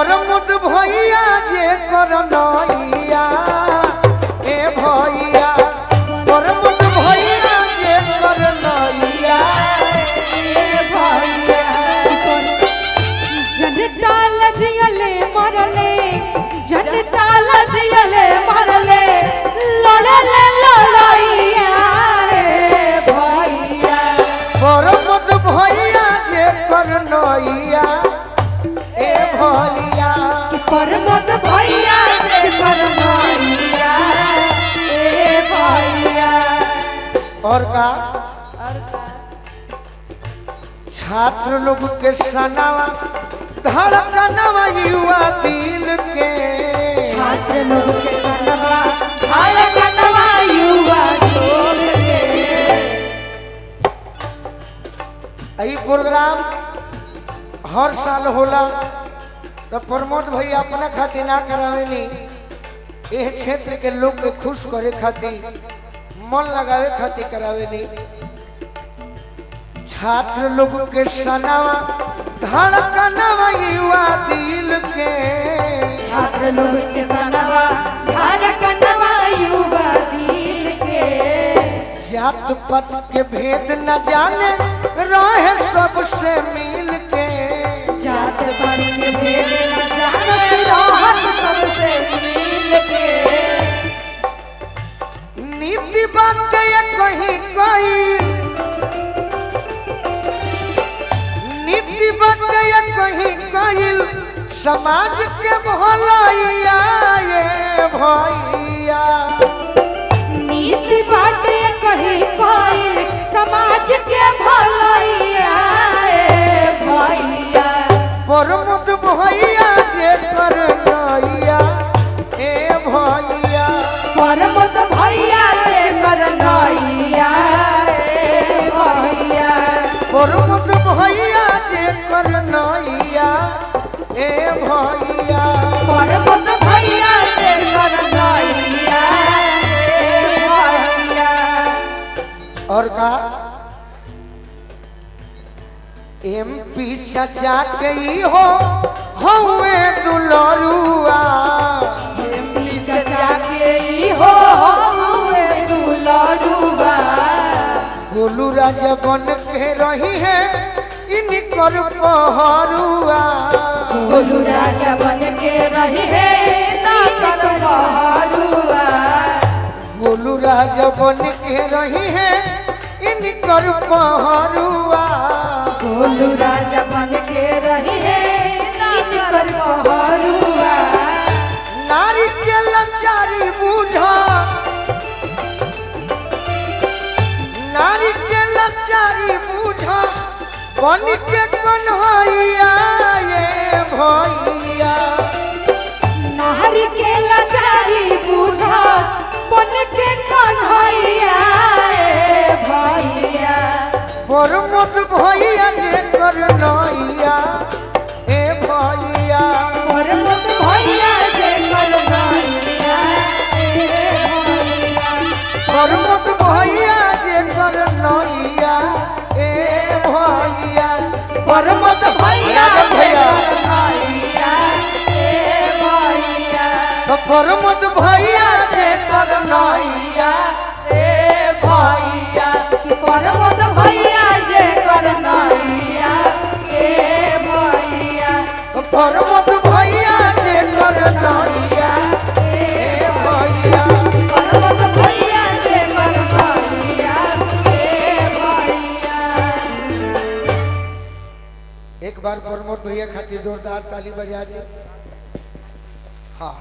परमत भैया जे करनैया ए भैया परमत भैया जे करनैया ए भैया जनता लजियले मरले जनता लजियले मरले लड़ले लड़ैया रे भैया परमत भैया जे करनैया ए भैया परमत भैया जे करनैया ए भैया और का छात्र लोग के सनावा धड़कनवा युवा दिल के छात्र लोग के सनवा धड़कनवा युवा दिल के यही प्रोग्राम हर साल होला तो प्रमोद भैया अपना खातिर ना करावेनी यह क्षेत्र के लोग के खुश करे खातिर मन लगावे खातिर करावेनी छात्र लोग के सनावा धड़कनवा युवा दिल के छात्र लोग के सनवा धड़कनवा युवा दिल के जात पात के भेद न जाने रहे सबसे मिल के जात पात के भेद न जाने रहत सबसे मिल के नीति बात कहीं कहीं नीति बात कहीं कहीं समाज के भलाइया ये भैया नीति बात कहीं कहीं समाज के भलाइया रे भैया परमत भैया जे करनैया ए भैया परमत भैया जे करनैया रे भैया परमत भैया जे करनैया ए भैया परमत भैया जे करनैया रे भैया और का MP चाचा के हो हवे दुलरुआ सजा के हो हुए दुलरुआ गोलू राजा बन के रही है इनकर पहरुआ गोलू राजा बन के रही है नाकर बहारुआ गोलू राजा बन के रही है इनकर पहरुआ गोलू राजा बन के रही है नाकर बहारुआ नारी के लाचारी बुझा नारी के लाचारी बुझा बन के कन्हैया ये भैया नारी के लाचारी बुझा बन के कन्हैया रे भैया परमत भैया जे करनैया ए भैया परमत भैया जे करनैया रे भैया परमत भैया जे करनैया ए भैया परमत भैया भैया करनैया रे भैया तो परमत भैया जे करनैया ए भैया परमत भैया जे करनैया रे भैया तो परमत भैया जे करनैया ए भैया परमत भैया जे करनैया रे भैया एक बार प्रमोद भैया खातिर जोरदार ताली बजा दी। हाँ।